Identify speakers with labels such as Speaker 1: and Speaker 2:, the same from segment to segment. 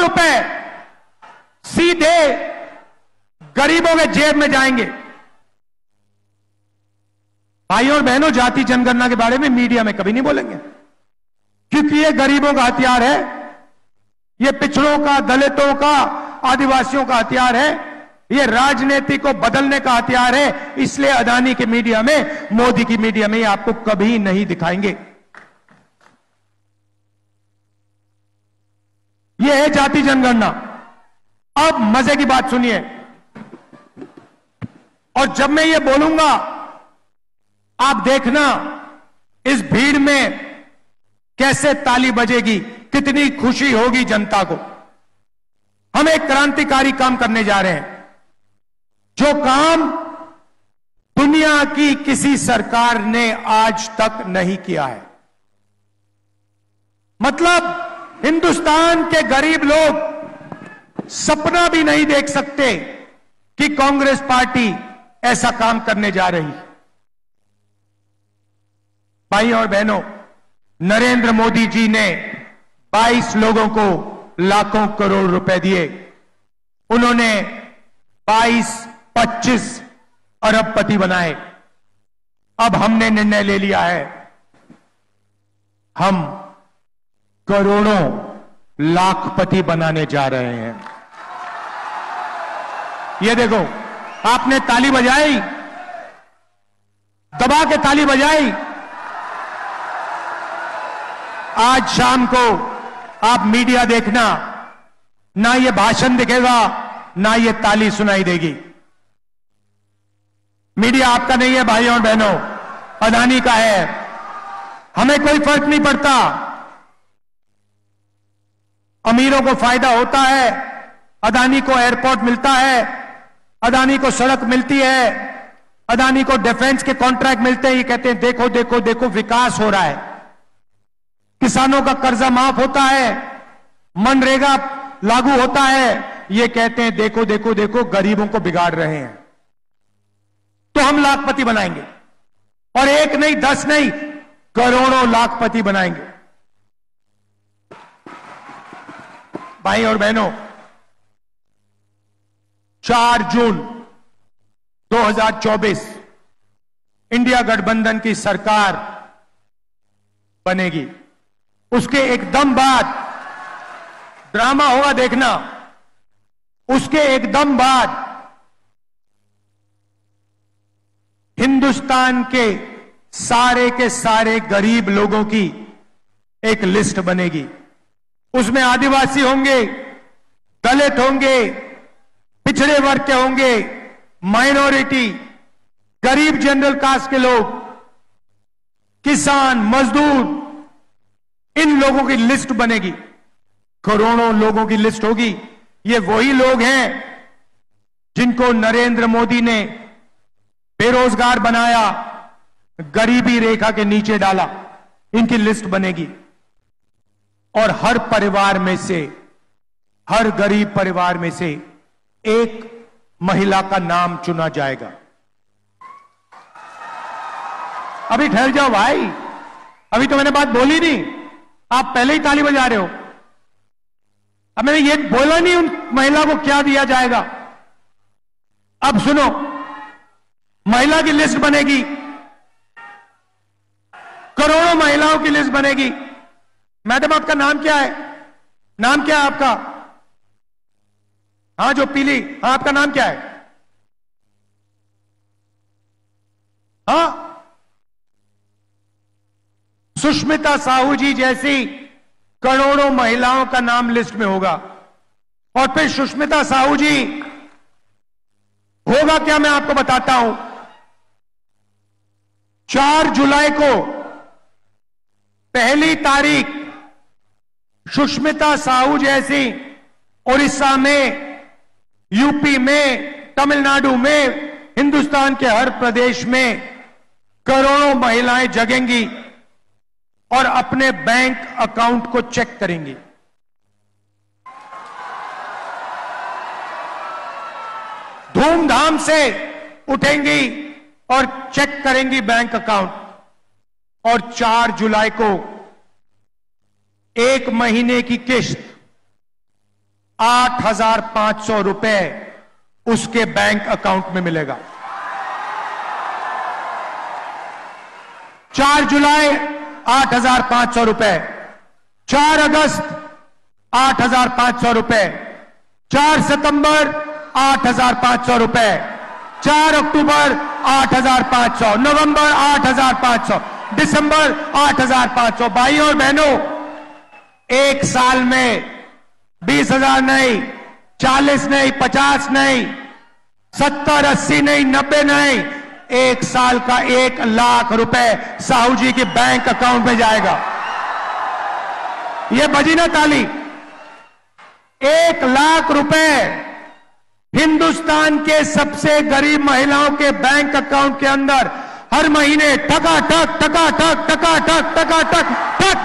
Speaker 1: रुपए सीधे गरीबों के जेब में जाएंगे। भाइयों और बहनों, जाति जनगणना के बारे में मीडिया में कभी नहीं बोलेंगे, क्योंकि ये गरीबों का हथियार है, ये पिछड़ों का, दलितों का, आदिवासियों का हथियार है, ये राजनीति को बदलने का हथियार है। इसलिए अदानी की मीडिया में, मोदी की मीडिया में ये आपको कभी नहीं दिखाएंगे। ये है जाति जनगणना। अब मजे की बात सुनिए, और जब मैं ये बोलूंगा आप देखना इस भीड़ में कैसे ताली बजेगी, कितनी खुशी होगी जनता को। हम एक क्रांतिकारी काम करने जा रहे हैं, जो काम दुनिया की किसी सरकार ने आज तक नहीं किया है। मतलब हिंदुस्तान के गरीब लोग सपना भी नहीं देख सकते कि कांग्रेस पार्टी ऐसा काम करने जा रही है। भाइयों और बहनों, नरेंद्र मोदी जी ने 22 लोगों को लाखों करोड़ रुपए दिए। उन्होंने 22-25 अरबपति बनाए। अब हमने निर्णय ले लिया है, हम करोड़ों लाखपति बनाने जा रहे हैं। ये देखो, आपने ताली बजाई, दबा के ताली बजाई। आज शाम को आप मीडिया देखना, ना ये भाषण दिखेगा, ना ये ताली सुनाई देगी। मीडिया आपका नहीं है भाइयों और बहनों, अदानी का है। हमें कोई फर्क नहीं पड़ता। अमीरों को फायदा होता है, अदानी को एयरपोर्ट मिलता है, अदानी को सड़क मिलती है, अदानी को डिफेंस के कॉन्ट्रैक्ट मिलते हैं। ये कहते हैं देखो देखो देखो विकास हो रहा है, किसानों का कर्जा माफ होता है, मनरेगा लागू होता है। ये कहते हैं देखो देखो देखो गरीबों को बिगाड़ रहे हैं। तो हम लाखपति बनाएंगे, और एक नहीं, 10 नहीं, करोड़ों लाखपति बनाएंगे। भाई और बहनों, 4 जून 2024 इंडिया गठबंधन की सरकार बनेगी। उसके एकदम बाद ड्रामा होगा, देखना। उसके एकदम बाद हिंदुस्तान के सारे गरीब लोगों की एक लिस्ट बनेगी। उसमें आदिवासी होंगे, दलित होंगे, पिछड़े वर्ग के होंगे, माइनॉरिटी, गरीब जनरल कास्ट के लोग, किसान, मजदूर, इन लोगों की लिस्ट बनेगी। करोड़ों लोगों की लिस्ट होगी। ये वही लोग हैं जिनको नरेंद्र मोदी ने बेरोजगार बनाया, गरीबी रेखा के नीचे डाला। इनकी लिस्ट बनेगी, और हर परिवार में से, हर गरीब परिवार में से एक महिला का नाम चुना जाएगा। अभी ठहर जाओ भाई, अभी तो मैंने बात बोली नहीं, आप पहले ही ताली बजा रहे हो। अब मैंने ये बोला नहीं उन महिला को क्या दिया जाएगा। अब सुनो, महिला की लिस्ट बनेगी, करोड़ों महिलाओं की लिस्ट बनेगी। मैडम आपका नाम क्या है? नाम क्या है आपका? हाँ जो पीली, हाँ आपका नाम क्या है? हाँ, सुष्मिता साहू जी जैसी करोड़ों महिलाओं का नाम लिस्ट में होगा। और फिर सुष्मिता साहू जी होगा क्या, मैं आपको बताता हूं। 4 जुलाई को पहली तारीख सुष्मिता साहू जैसी उड़ीसा में, यूपी में, तमिलनाडु में, हिंदुस्तान के हर प्रदेश में करोड़ों महिलाएं जगेंगी और अपने बैंक अकाउंट को चेक करेंगी। धूमधाम से उठेंगी और चेक करेंगी बैंक अकाउंट। और 4 जुलाई को 1 महीने की किस्त 8,500 रुपए उसके बैंक अकाउंट में मिलेगा। 4 जुलाई 8,500 रुपए, 4 अगस्त 8,500 रुपए, 4 सितंबर 8,500 रुपए, 4 अक्टूबर 8,500, नवंबर 8,500, दिसंबर 8,500। भाइयों और बहनों, एक साल में 20,000 नहीं, 40 नहीं, 50 नहीं, 70, 80 नहीं, 90 नहीं, एक साल का 1 लाख रुपए साहू जी के बैंक अकाउंट में जाएगा। यह बजी ना ताली। 1 लाख रुपए हिंदुस्तान के सबसे गरीब महिलाओं के बैंक अकाउंट के अंदर हर महीने टकाटक टकाटक टकाटक टकाटक टक।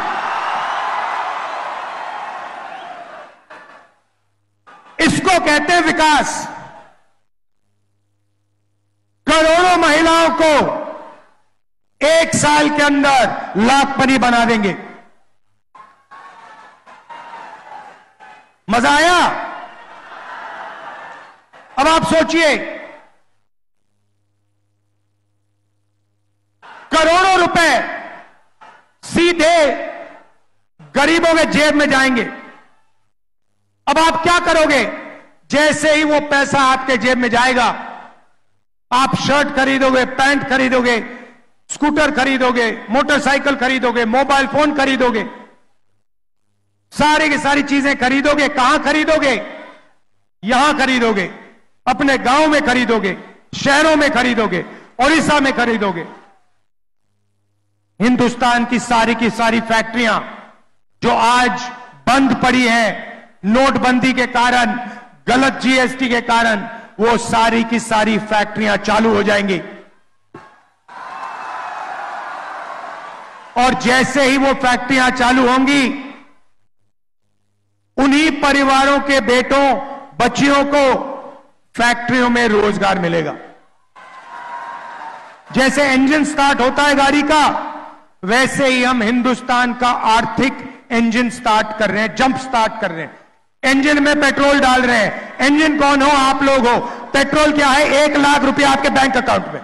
Speaker 1: इसको कहते हैं विकास। करोड़ों महिलाओं को एक साल के अंदर लाखपति बना देंगे। मजा आया? अब आप सोचिए, करोड़ों रुपए सीधे गरीबों के जेब में जाएंगे। अब आप क्या करोगे? जैसे ही वो पैसा आपके जेब में जाएगा, आप शर्ट खरीदोगे, पैंट खरीदोगे, स्कूटर खरीदोगे, मोटरसाइकिल खरीदोगे, मोबाइल फोन खरीदोगे, सारी की सारी चीजें खरीदोगे। कहां खरीदोगे? यहां खरीदोगे, अपने गांव में खरीदोगे, शहरों में खरीदोगे, ओडिशा में खरीदोगे। हिंदुस्तान की सारी फैक्ट्रियां जो आज बंद पड़ी हैं नोटबंदी के कारण, गलत जीएसटी के कारण, वो सारी की सारी फैक्ट्रियां चालू हो जाएंगी। और जैसे ही वो फैक्ट्रियां चालू होंगी, उन्हीं परिवारों के बेटों बच्चियों को फैक्ट्रियों में रोजगार मिलेगा। जैसे इंजन स्टार्ट होता है गाड़ी का, वैसे ही हम हिंदुस्तान का आर्थिक इंजन स्टार्ट कर रहे हैं, जंप स्टार्ट कर रहे हैं। इंजन में पेट्रोल डाल रहे हैं। इंजन कौन हो? आप लोग हो। पेट्रोल क्या है? 1 लाख रुपया आपके बैंक अकाउंट में।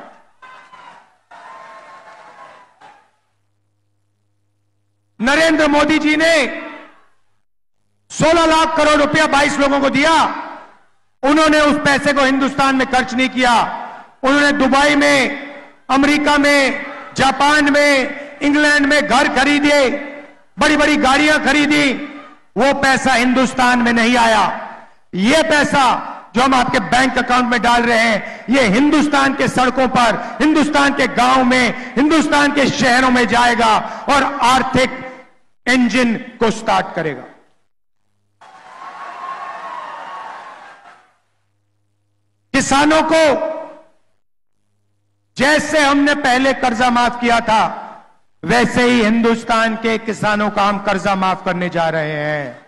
Speaker 1: नरेंद्र मोदी जी ने 16 लाख करोड़ रुपया 22 लोगों को दिया। उन्होंने उस पैसे को हिंदुस्तान में खर्च नहीं किया। उन्होंने दुबई में, अमेरिका में, जापान में, इंग्लैंड में घर खरीदे, बड़ी बड़ी गाड़ियां खरीदी। वो पैसा हिंदुस्तान में नहीं आया। ये पैसा जो हम आपके बैंक अकाउंट में डाल रहे हैं, ये हिंदुस्तान के सड़कों पर, हिंदुस्तान के गांव में, हिंदुस्तान के शहरों में जाएगा और आर्थिक इंजन को स्टार्ट करेगा। किसानों को जैसे हमने पहले कर्जा माफ किया था, वैसे ही हिंदुस्तान के किसानों का हम कर्जा माफ करने जा रहे हैं।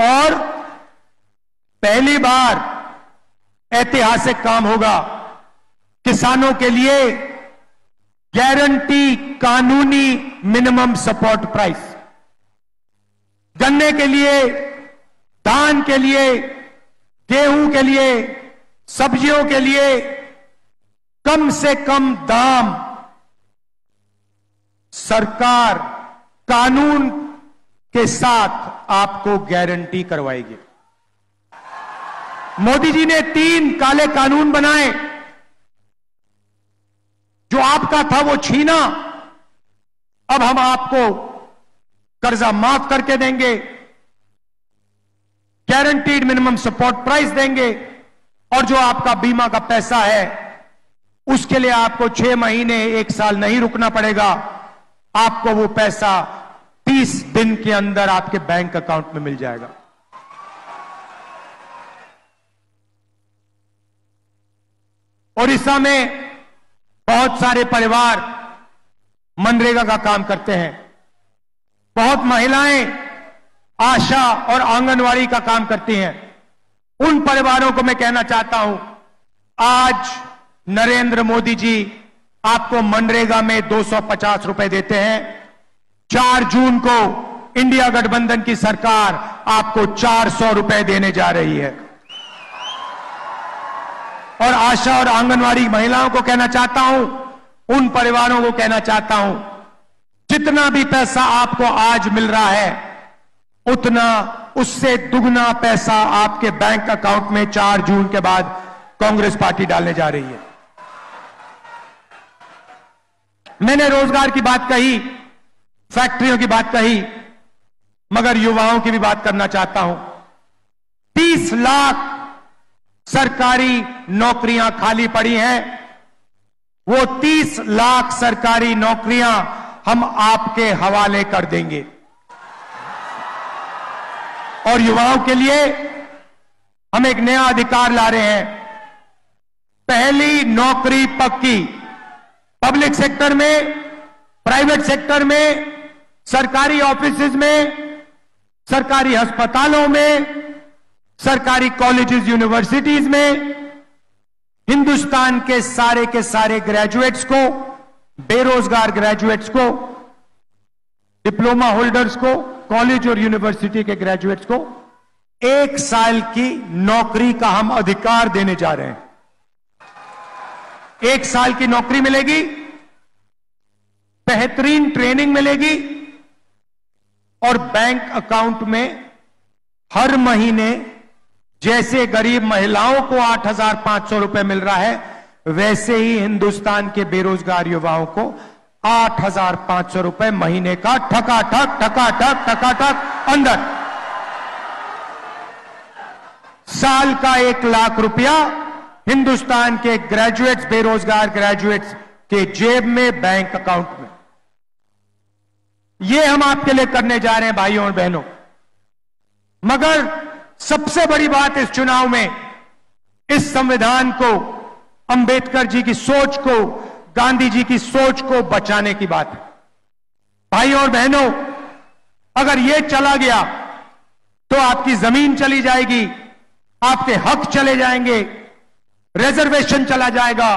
Speaker 1: और पहली बार ऐतिहासिक काम होगा। किसानों के लिए गारंटी कानूनी मिनिमम सपोर्ट प्राइस, गन्ने के लिए, धान के लिए, गेहूं के लिए, सब्जियों के लिए कम से कम दाम सरकार कानून के साथ आपको गारंटी करवाएगी। मोदी जी ने 3 काले कानून बनाए। जो आपका था वो छीना, अब हम आपको कर्जा माफ करके देंगे, गारंटीड मिनिमम सपोर्ट प्राइस देंगे, और जो आपका बीमा का पैसा है उसके लिए आपको 6 महीने 1 साल नहीं रुकना पड़ेगा। आपको वो पैसा 30 दिन के अंदर आपके बैंक अकाउंट में मिल जाएगा। ओडिशा में बहुत सारे परिवार मनरेगा का काम करते हैं। बहुत महिलाएं आशा और आंगनवाड़ी का काम करती हैं। उन परिवारों को मैं कहना चाहता हूं, आज नरेंद्र मोदी जी आपको मनरेगा में 250 रुपए देते हैं। 4 जून को इंडिया गठबंधन की सरकार आपको 400 रुपए देने जा रही है। और आशा और आंगनवाड़ी महिलाओं को कहना चाहता हूं, उन परिवारों को कहना चाहता हूं, जितना भी पैसा आपको आज मिल रहा है उतना उससे दुगना पैसा आपके बैंक अकाउंट में 4 जून के बाद कांग्रेस पार्टी डालने जा रही है। मैंने रोजगार की बात कही, फैक्ट्रियों की बात कही, मगर युवाओं की भी बात करना चाहता हूं। 30 लाख सरकारी नौकरियां खाली पड़ी हैं। वो 30 लाख सरकारी नौकरियां हम आपके हवाले कर देंगे। और युवाओं के लिए हम एक नया अधिकार ला रहे हैं। पहली नौकरी पक्की, पब्लिक सेक्टर में, प्राइवेट सेक्टर में, सरकारी ऑफिसेज में, सरकारी अस्पतालों में, सरकारी कॉलेजेस यूनिवर्सिटीज में, हिंदुस्तान के सारे ग्रेजुएट्स को, बेरोजगार ग्रेजुएट्स को, डिप्लोमा होल्डर्स को, कॉलेज और यूनिवर्सिटी के ग्रेजुएट्स को 1 साल की नौकरी का हम अधिकार देने जा रहे हैं। 1 साल की नौकरी मिलेगी, बेहतरीन ट्रेनिंग मिलेगी और बैंक अकाउंट में हर महीने जैसे गरीब महिलाओं को 8,500 रुपए मिल रहा है, वैसे ही हिंदुस्तान के बेरोजगार युवाओं को 8,500 रुपए महीने का ठकाठक अंदर। साल का 1 लाख रुपया हिंदुस्तान के ग्रेजुएट्स, बेरोजगार ग्रेजुएट्स के जेब में, बैंक अकाउंट में। ये हम आपके लिए करने जा रहे हैं भाइयों और बहनों। मगर सबसे बड़ी बात इस चुनाव में, इस संविधान को, अंबेडकर जी की सोच को, गांधी जी की सोच को बचाने की बात है। भाइयों और बहनों, अगर यह चला गया तो आपकी जमीन चली जाएगी, आपके हक चले जाएंगे, रिजर्वेशन चला जाएगा,